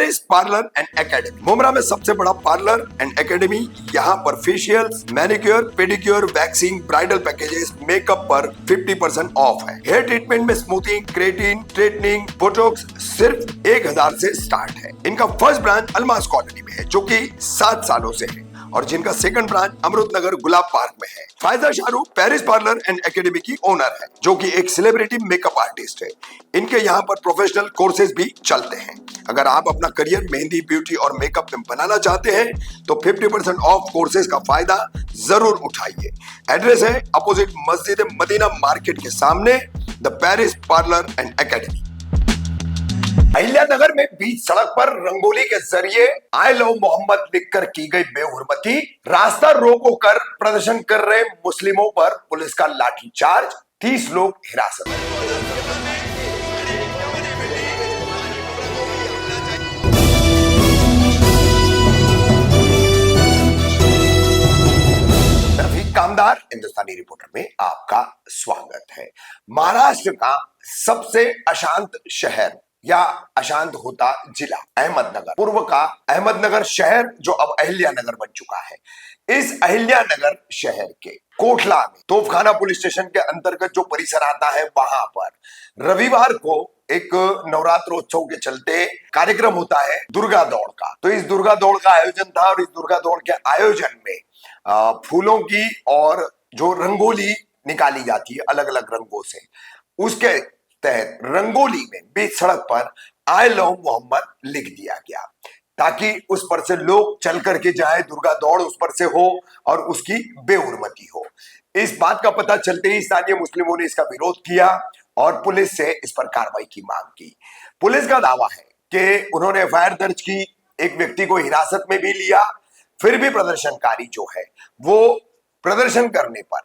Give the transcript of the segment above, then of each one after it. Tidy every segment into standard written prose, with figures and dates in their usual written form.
Paris parlour and academy, Mumbra में सबसे बड़ा पार्लर एंड एकेडमी। यहाँ पर facials, manicure, pedicure, waxing, bridal packages, makeup पर 50% ऑफ है। हेयर ट्रीटमेंट में स्मूथिंग, क्रेटिन, स्ट्रेटनिंग, बोटॉक्स सिर्फ 1000 से स्टार्ट है। इनका फर्स्ट ब्रांच अलमास कॉलोनी में है जो कि 7 सालों से है, और जिनका सेकंड ब्रांच अमृत नगर गुलाब पार्क में है। Faiza Shahrukh Paris parlour and academy की ओनर है, जो कि एक सेलिब्रिटी मेकअप आर्टिस्ट है। इनके यहाँ पर प्रोफेशनल कोर्सेज भी चलते हैं। अगर आप अपना करियर मेहंदी, ब्यूटी और मेकअप में बनाना चाहते हैं तो 50% ऑफ कोर्सेज का फायदा जरूर उठाइए। एड्रेस है अपोजिट मस्जिद मदीना मार्केट के सामने, the Paris parlour and academy. Ahilyanagar में बीच सड़क पर रंगोली के जरिए आई लव मोहम्मद लिखकर की गई बेहुरमती, रास्ता रोको कर प्रदर्शन कर रहे मुस्लिमों पर पुलिस का लाठीचार्ज, 30 लोग हिरासत में। रफीक कामदार हिंदुस्तानी रिपोर्टर में आपका स्वागत है। महाराष्ट्र का सबसे अशांत शहर या अशांत होता जिला अहमदनगर, पूर्व का अहमदनगर शहर जो अब अहिल्यानगर बन चुका है। इस अहिल्यानगर शहर के कोटला में तोफखाना पुलिस स्टेशन के अंतर्गत जो परिसर आता है, वहां पर रविवार को एक नवरात्रोत्सव के चलते कार्यक्रम होता है दुर्गा दौड़ का। तो इस दुर्गा दौड़ का आयोजन था, और इस दुर्गा दौड़ के आयोजन में फूलों की और जो रंगोली निकाली जाती है अलग अलग रंगों से, उसके तहत रंगोली में बीच सड़क पर आई लव मोहम्मद लिख दिया गया, ताकि उस पर से लोग चल करके जाए, दुर्गा दौड़ उस पर से हो और उसकी बेहुरमती हो। इस बात का पता चलते ही स्थानीय मुस्लिमों ने इसका विरोध किया और पुलिस से इस पर कार्रवाई की मांग की। पुलिस का दावा है कि उन्होंने एफआईआर दर्ज की, एक व्यक्ति को हिरासत में भी लिया। फिर भी प्रदर्शनकारी जो है वो प्रदर्शन करने पर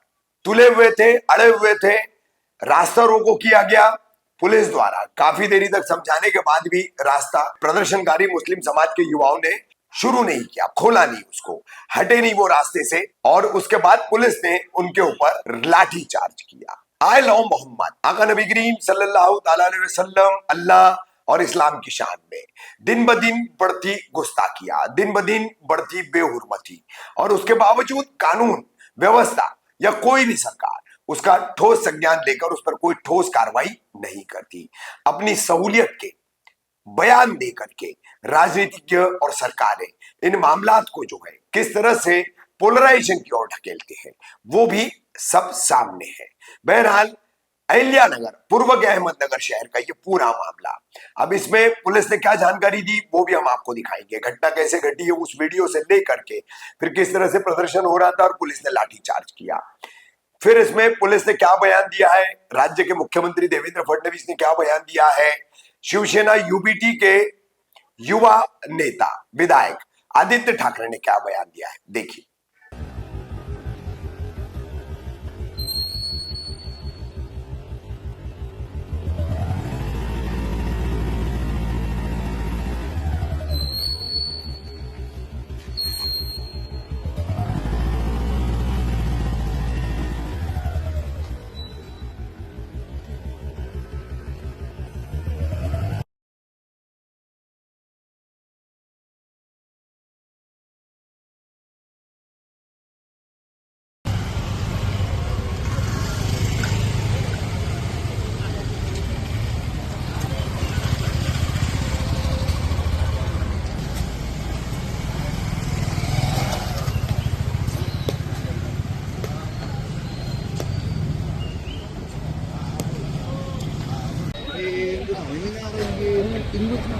तुले हुए थे, अड़े हुए थे। रास्ता रोको किया गया पुलिस द्वारा। काफी देरी तक समझाने के बाद भी रास्ता प्रदर्शनकारी मुस्लिम समाज के युवाओं ने शुरू नहीं किया, खोला नहीं, उसको हटे नहीं वो रास्ते से, और उसके बाद पुलिस ने उनके ऊपर लाठी चार्ज किया। आई लव मोहम्मद, आका नबी करीम सल्लल्लाहु अलैहि वसल्लम, अल्लाह और इस्लाम की शान में दिन ब दिन बढ़ती गुस्ताखियां, दिन ब दिन बढ़ती बेहुरमती, और उसके बावजूद कानून व्यवस्था या कोई भी सरकार उसका ठोस संज्ञान लेकर उस पर कोई ठोस कार्रवाई नहीं करती। अपनी सहूलियत के बयान देकर के राजनीतिज्ञ और सरकारें इन मामलात को जो है किस तरह से पोलराइजेशन की ओर ढकेलते हैं, वो भी सब सामने है। बहरहाल अहिल्यानगर, पूर्व के अहमदनगर शहर का ये पूरा मामला, अब इसमें पुलिस ने क्या जानकारी दी वो भी हम आपको दिखाएंगे। घटना कैसे घटी है उस वीडियो से लेकर के, फिर किस तरह से प्रदर्शन हो रहा था और पुलिस ने लाठीचार्ज किया, फिर इसमें पुलिस ने क्या बयान दिया है, राज्य के मुख्यमंत्री देवेंद्र फडणवीस ने क्या बयान दिया है, शिवसेना यूबीटी के युवा नेता विधायक आदित्य ठाकरे ने क्या बयान दिया है, देखिए।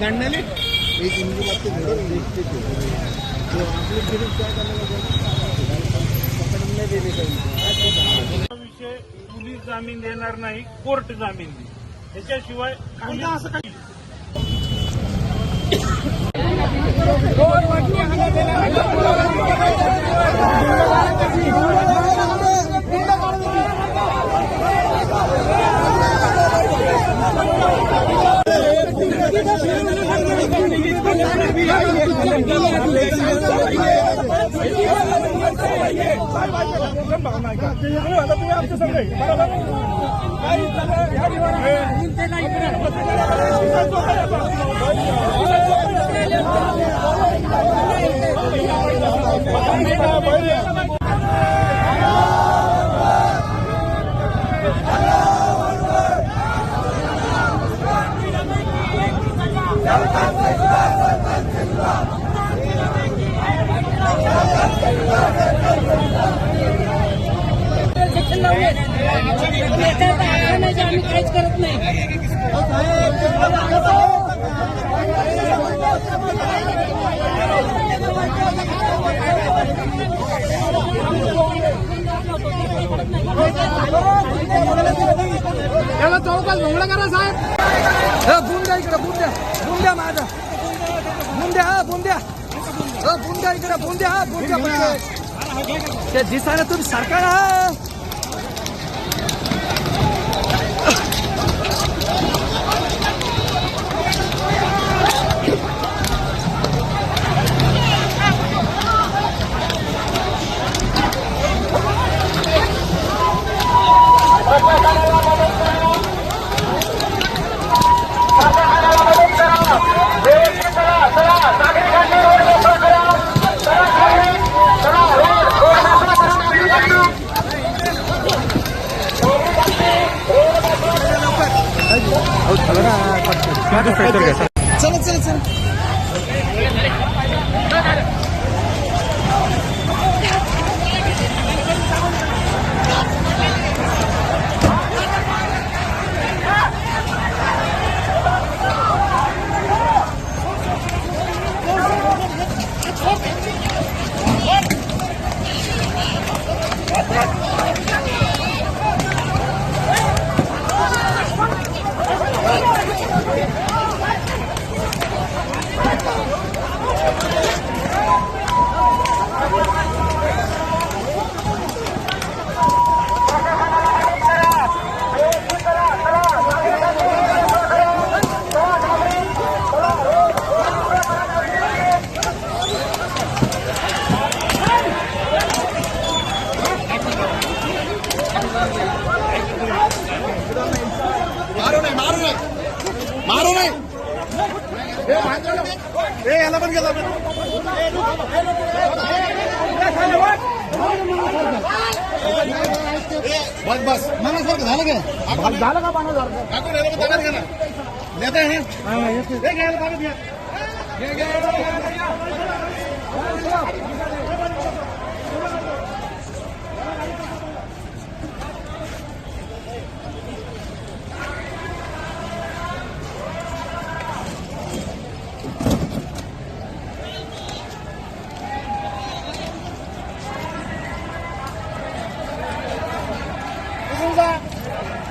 దండలే एक इनके बात देखते थे तो आप लोग फिर क्या करना पकडने देणे का विषय पोलीस जामीन देणार नाही, कोर्ट जामीन देईल, त्याच्याशिवाय काही असं काही आम्ही काहीच करत नाही. त्याला चौकात भोंगडा करा साहेब. बुंद्या इकडे बुंद्या बुंद्या माझा बुंद्या हा बुंद्या बुंद्या इकडे बुंद्या हा बुंद्या ते दिसायला तुम्ही सरकार हा. चला चला चला. मारो नाही याला पण गेला बस बस मनासारखं झालं का झालं का पाण्यासारखं नेता आहे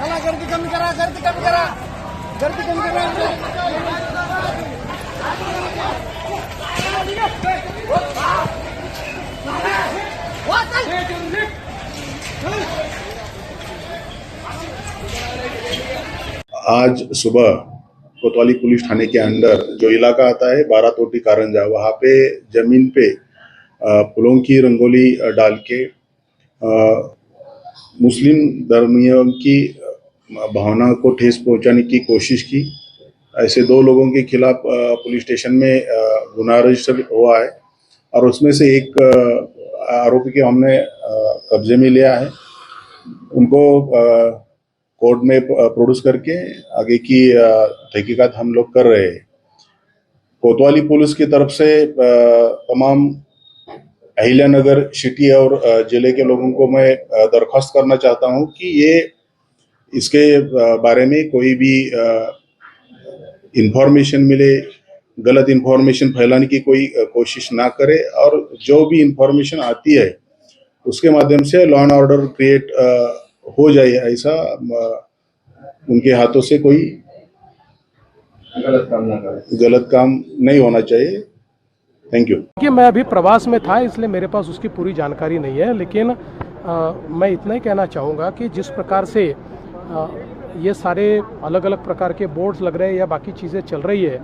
चला गर्दी कमी करा गर्दी कमी करा गर्दी कमी करा. आज सुबह कोतवाली पुलिस थाने के अंदर जो इलाका आता है 12 तोटी कारंजा, वहाँ पे जमीन पे फूलों की रंगोली डाल के मुस्लिम धर्मियों की भावना को ठेस पहुंचाने की कोशिश की. ऐसे 2 लोगों के खिलाफ पुलिस स्टेशन में गुनाह रजिस्टर हुआ है और उसमें से एक आरोपी के हमने कब्जे में लिया है. उनको कोर्ट में प्रोड्यूस करके आगे की तहकीकात हम लोग कर रहे हैं. कोतवाली पुलिस की तरफ से तमाम अहिल्यानगर सिटी और जिले के लोगों को मैं दरख्वास्त करना चाहता हूं कि ये इसके बारे में कोई भी इंफॉर्मेशन मिले, गलत इंफॉर्मेशन फैलाने की कोई कोशिश ना करे और जो भी इंफॉर्मेशन आती है उसके माध्यम से लॉ एंड ऑर्डर क्रिएट हो जाए, ऐसा उनके हाथों से कोई गलत काम नहीं होना चाहिए. Thank you. कि मैं अभी प्रवास में था इसलिए मेरे पास उसकी पूरी जानकारी नहीं है, लेकिन मैं इतना ही कहना चाहूँगा कि जिस प्रकार से ये सारे अलग अलग प्रकार के बोर्ड्स लग रहे हैं या बाकी चीज़ें चल रही है,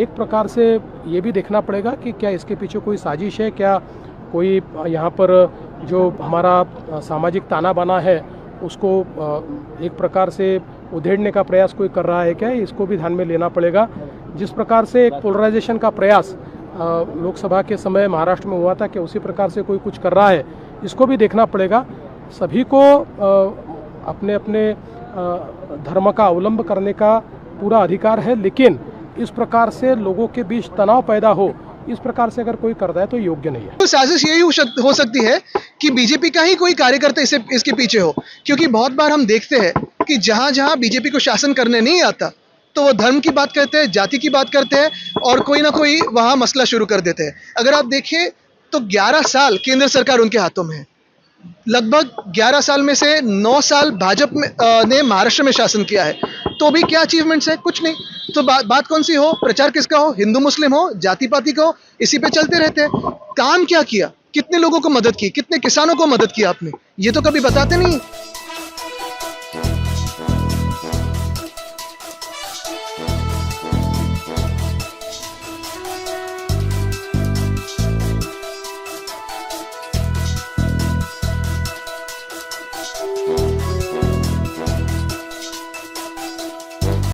एक प्रकार से ये भी देखना पड़ेगा कि क्या इसके पीछे कोई साजिश है, क्या कोई यहाँ पर जो हमारा सामाजिक ताना बाना है उसको एक प्रकार से उधेड़ने का प्रयास कोई कर रहा है क्या, इसको भी ध्यान में लेना पड़ेगा. जिस प्रकार से एक पोलराइजेशन का प्रयास लोकसभा के समय महाराष्ट्र में हुआ था कि उसी प्रकार से कोई कुछ कर रहा है, इसको भी देखना पड़ेगा. सभी को अपने अपने धर्म का अवलंब करने का पूरा अधिकार है, लेकिन इस प्रकार से लोगों के बीच तनाव पैदा हो, इस प्रकार से अगर कोई करता है तो योग्य नहीं है। तो साजिश यही हो सकती है कि बीजेपी का ही कोई कार्यकर्ता इसके पीछे हो, क्योंकि बहुत बार हम देखते हैं कि जहां जहां बीजेपी को शासन करने नहीं आता तो वो धर्म की बात करते हैं, जाति की बात करते हैं और कोई ना कोई वहां मसला शुरू कर देते हैं। अगर आप देखें तो 11 साल केंद्र सरकार उनके हाथों में है। लगभग 11 साल में से 9 साल भाजपा ने महाराष्ट्र में शासन किया है, तो भी क्या अचीवमेंट्स है? कुछ नहीं। तो बात कौन सी हो, प्रचार किसका हो, हिंदू मुस्लिम हो, जाति पाति का हो, इसी पे चलते रहते हैं। काम क्या किया, कितने लोगों को मदद की, कितने किसानों को मदद किया आपने, ये तो कभी बताते नहीं।